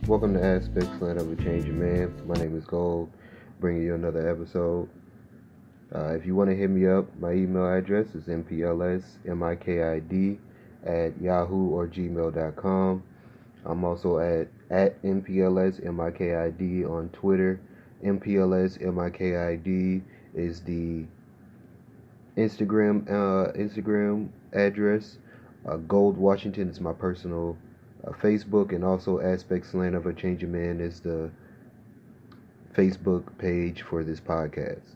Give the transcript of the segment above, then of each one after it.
Welcome to Aspects Land of a Changing Man. My name is Gold, bringing you another episode. If you want to hit me up, my email address is mplsmikid@yahoo or gmail.com. I'm also at mplsmikid on Twitter. mplsmikid is the Instagram address. Gold Washington is my personal Facebook, and also Aspects Land of a Changing Man is the Facebook page for this podcast.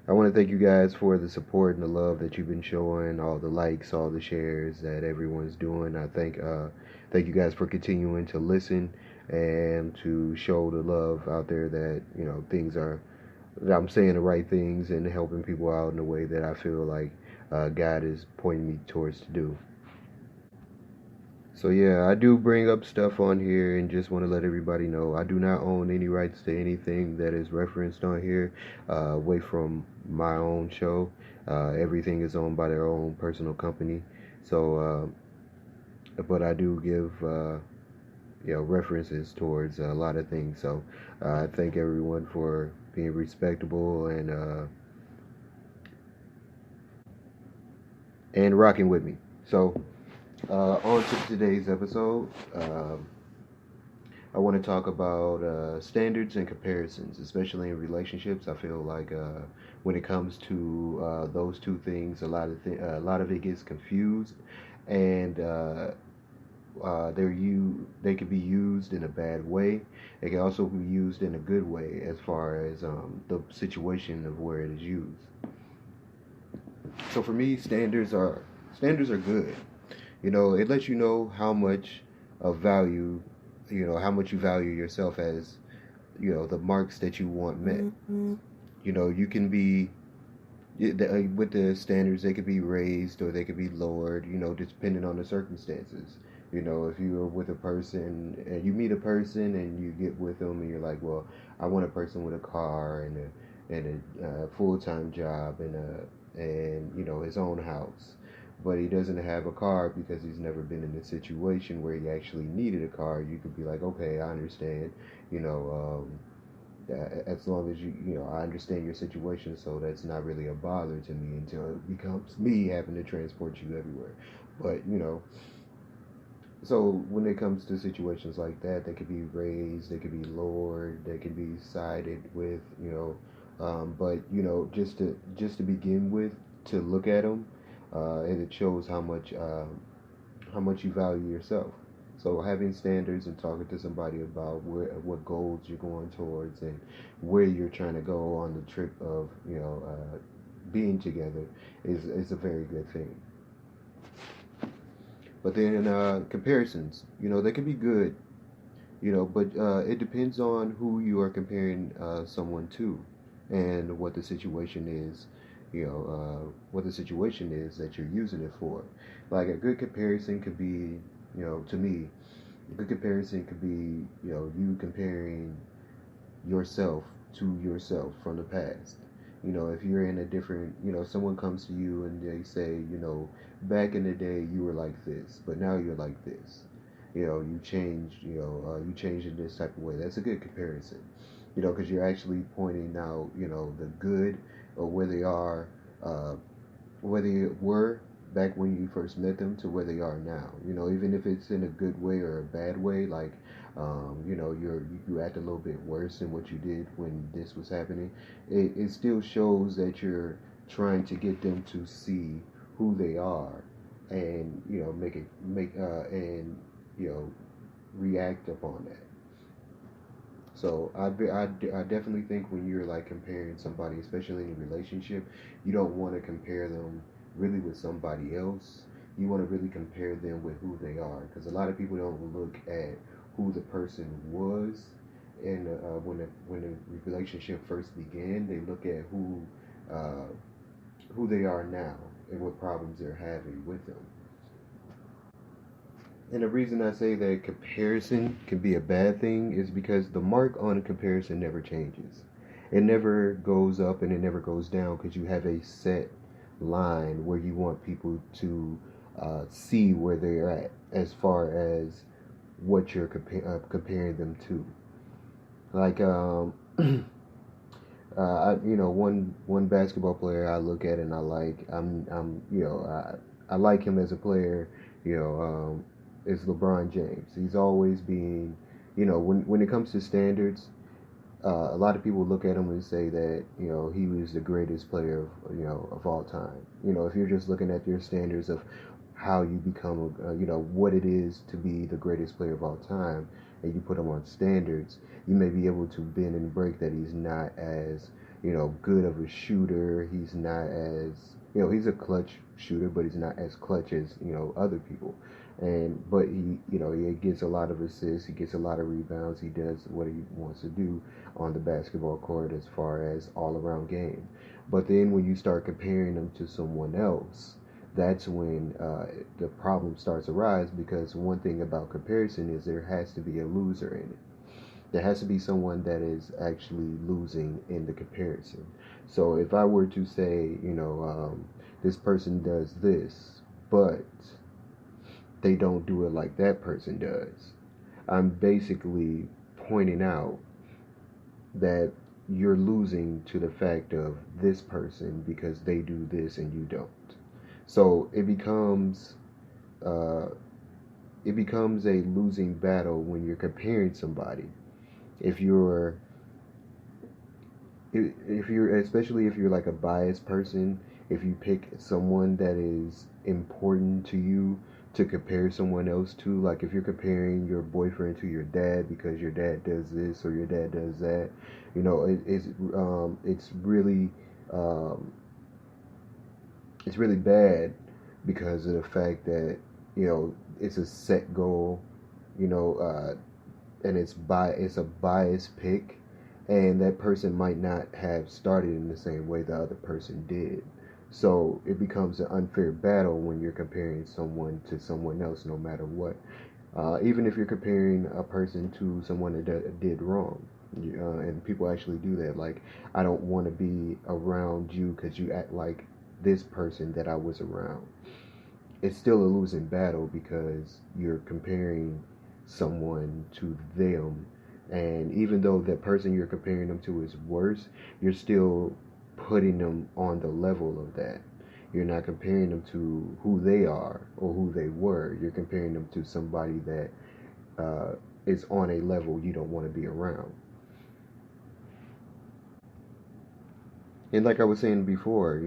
I want to thank you guys for the support and the love that you've been showing, all the likes, all the shares that everyone's doing. I thank you guys for continuing to listen and to show the love out there that things are that I'm saying the right things and helping people out in a way that I feel like God is pointing me towards to do. So yeah, I do bring up stuff on here and just want to let everybody know I do not own any rights to anything that is referenced on here, away from my own show. Everything is owned by their own personal company. So, but I do give references towards a lot of things. So I thank everyone for being respectable and rocking with me. So on to today's episode. I want to talk about standards and comparisons, especially in relationships. I feel like when it comes to those two things, a lot of it gets confused, and they could be used in a bad way. They can also be used in a good way as far as the situation of where it is used. So for me, standards are good. It lets you know how much of value, how much you value yourself as, the marks that you want met. Mm-hmm. You can be, with the standards, they could be raised or they could be lowered, depending on the circumstances. If you're with a person and you meet a person and you get with them and you're like, well, I want a person with a car and a full-time job and his own house, but he doesn't have a car because he's never been in a situation where he actually needed a car. You could be like, okay, I understand, as long as I understand your situation, so that's not really a bother to me until it becomes me having to transport you everywhere. But so when it comes to situations like that, they could be raised, they could be lowered, they could be sided with, but just to begin with, to look at them, and it shows how much you value yourself. So having standards and talking to somebody about what goals you're going towards and where you're trying to go on the trip of being together is a very good thing. But then comparisons, they can be good, but it depends on who you are comparing someone to, and what the situation is. What the situation is that you're using it for. Like a good comparison could be, to me, a good comparison could be, you comparing yourself to yourself from the past. If you're in a different, someone comes to you and they say, back in the day you were like this, but now you're like this. You changed, you changed in this type of way. That's a good comparison, because you're actually pointing out, the good or where they are, where they were back when you first met them to where they are now. Even if it's in a good way or a bad way, like you act a little bit worse than what you did when this was happening. It still shows that you're trying to get them to see who they are, and react upon that. So I definitely think when you're like comparing somebody, especially in a relationship, you don't want to compare them really with somebody else. You want to really compare them with who they are, because a lot of people don't look at who the person was, and when the relationship first began, they look at who they are now and what problems they're having with them. And the reason I say that comparison can be a bad thing is because the mark on a comparison never changes. It never goes up and it never goes down, because you have a set line where you want people to see where they're at as far as what you're comparing them to. Like one basketball player I look at and I like. I like him as a player. You know, is LeBron James. He's always being, when it comes to standards, a lot of people look at him and say that he was the greatest player of all time. If you're just looking at your standards of how you become what it is to be the greatest player of all time, and you put him on standards, you may be able to bend and break that he's not as good of a shooter. He's not as he's a clutch shooter, but he's not as clutch as other people. But he gets a lot of assists, he gets a lot of rebounds, he does what he wants to do on the basketball court as far as all around game. But then when you start comparing them to someone else, that's when the problem starts to rise, because one thing about comparison is there has to be a loser in it. There has to be someone that is actually losing in the comparison. So if I were to say, this person does this, but they don't do it like that person does, I'm basically pointing out that you're losing to the fact of this person because they do this and you don't. So uh, it becomes a losing battle when you're comparing somebody. If you're especially if you're like a biased person, if you pick someone that is important to you to compare someone else to, like if you're comparing your boyfriend to your dad because your dad does this or your dad does that, um, it's really bad because of the fact that it's a set goal, you know, uh, and it's a biased pick, and that person might not have started in the same way the other person did. So it becomes an unfair battle when you're comparing someone to someone else, no matter what. Even if you're comparing a person to someone that did wrong, and people actually do that. Like, I don't want to be around you because you act like this person that I was around. It's still a losing battle because you're comparing someone to them, and even though that person you're comparing them to is worse, you're still putting them on the level of that. You're not comparing them to who they are or who they were. You're comparing them to somebody that is on a level you don't want to be around. And like I was saying before,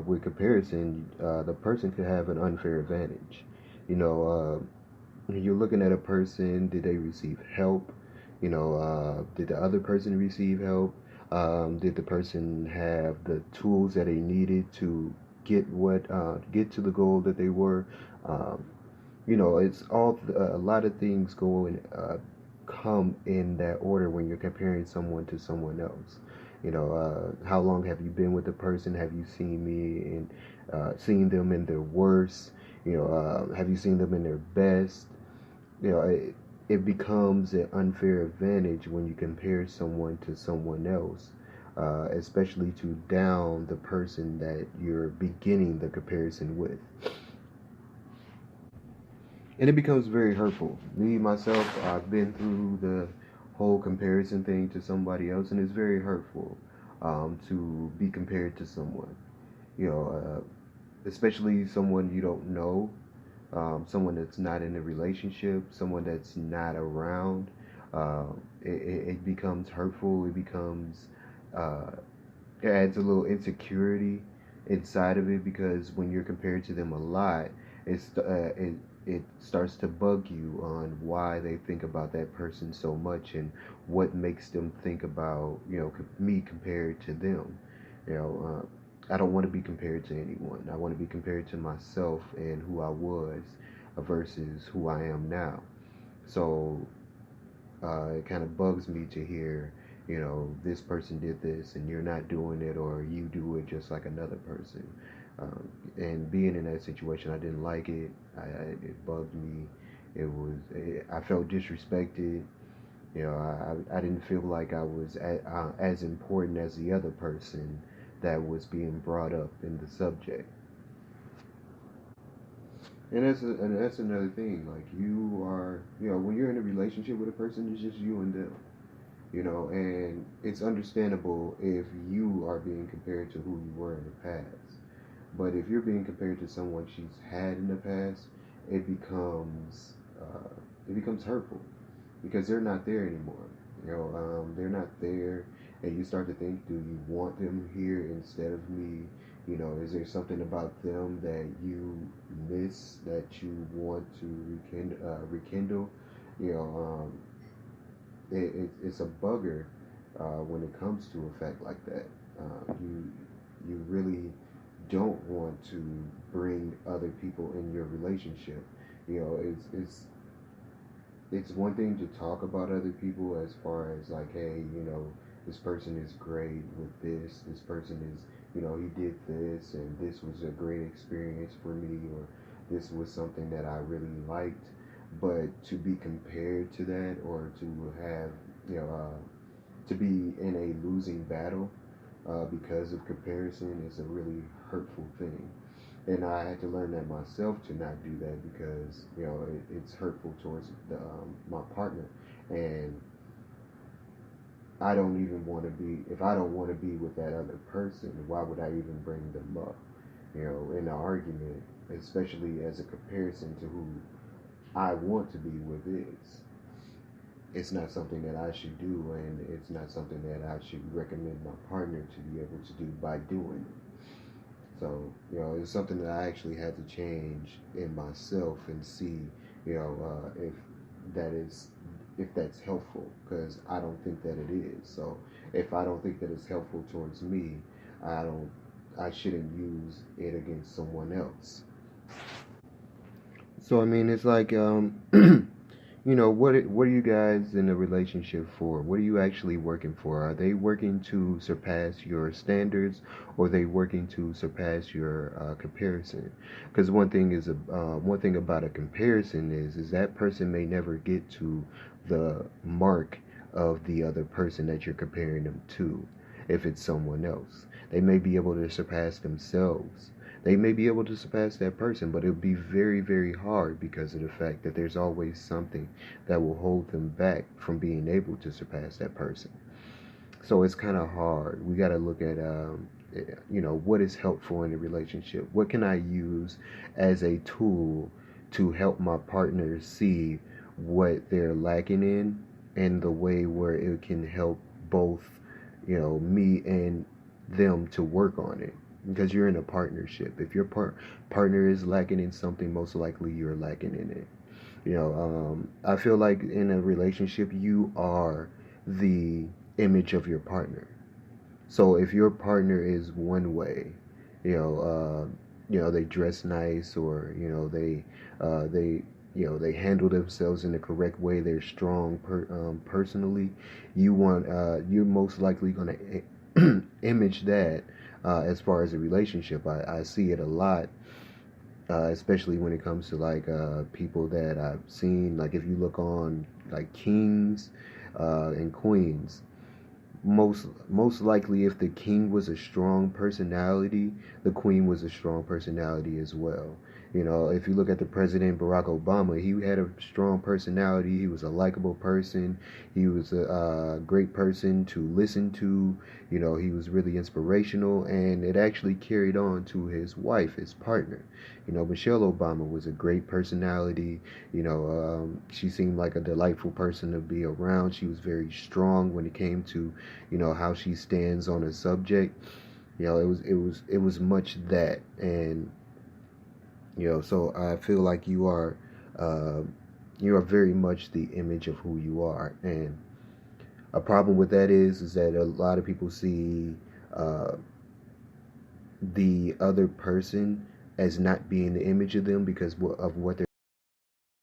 with comparison, the person could have an unfair advantage. You know, you're looking at a person, did they receive help? Did the other person receive help? Did the person have the tools that they needed to get to the goal that they were? Um, it's all a lot of things go and come in that order when you're comparing someone to someone else. How long have you been with the person? Have you seen me and seen them in their worst? Have you seen them in their best? It becomes an unfair advantage when you compare someone to someone else, especially to down the person that you're beginning the comparison with. And it becomes very hurtful. Me, myself, I've been through the whole comparison thing to somebody else, and it's very hurtful to be compared to someone. You know, Especially someone you don't know, someone that's not in a relationship, someone that's not around. It becomes hurtful. Uh, it adds a little insecurity inside of it because when you're compared to them a lot, it starts to bug you on why they think about that person so much and what makes them think about me compared to them. I don't want to be compared to anyone. I want to be compared to myself and who I was versus who I am now. So it kind of bugs me to hear, this person did this and you're not doing it, or you do it just like another person. And being in that situation, I didn't like it. It bugged me. I felt disrespected. I didn't feel like I was as important as the other person that was being brought up in the subject. And that's another thing. Like you are, when you're in a relationship with a person, it's just you and them. And it's understandable if you are being compared to who you were in the past. But if you're being compared to someone she's had in the past, it becomes it becomes hurtful because they're not there anymore. They're not there, and you start to think, do you want them here instead of me? Is there something about them that you miss that you want to rekindle? You know, it's a bugger when it comes to a fact like that. You really don't want to bring other people in your relationship. It's one thing to talk about other people as far as like, hey, this person is great with this. This person is, he did this, and this was a great experience for me, or this was something that I really liked. But to be compared to that, or to have, to be in a losing battle because of comparison is a really hurtful thing. And I had to learn that myself to not do that because it's hurtful towards my partner, and I don't even want to be. If I don't want to be with that other person, why would I even bring them up? In an argument, especially as a comparison to who I want to be with is. It's not something that I should do, and it's not something that I should recommend my partner to be able to do by doing it. So, it's something that I actually had to change in myself and see, if that is, if that's helpful, because I don't think that it is. So, if I don't think that it's helpful towards me, I shouldn't use it against someone else. So, I mean, it's like, what are you guys in a relationship for? What are you actually working for? Are they working to surpass your standards, or are they working to surpass your comparison? Because one thing about a comparison is that person may never get to the mark of the other person that you're comparing them to. If it's someone else, they may be able to surpass themselves. They may be able to surpass that person, but it'll be very, very hard because of the fact that there's always something that will hold them back from being able to surpass that person. So it's kind of hard. We got to look at, what is helpful in a relationship. What can I use as a tool to help my partner see what they're lacking in, and the way where it can help both, me and them to work on it, because you're in a partnership. If your partner is lacking in something, most likely you're lacking in it. I feel like in a relationship, you are the image of your partner. So if your partner is one way, they dress nice, or they handle themselves in the correct way. They're strong personally. You're most likely going to image that. As far as a relationship, I see it a lot, especially when it comes to like people that I've seen. Like if you look on like kings and queens, most likely if the king was a strong personality, the queen was a strong personality as well. If you look at the president Barack Obama, he had a strong personality. He was a likable person. He was a great person to listen to. He was really inspirational, and it actually carried on to his wife, his partner. Michelle Obama was a great personality. She seemed like a delightful person to be around. She was very strong when it came to, how she stands on a subject. It was much that. And so I feel like you are very much the image of who you are. And a problem with that is that a lot of people see the other person as not being the image of them because of what they're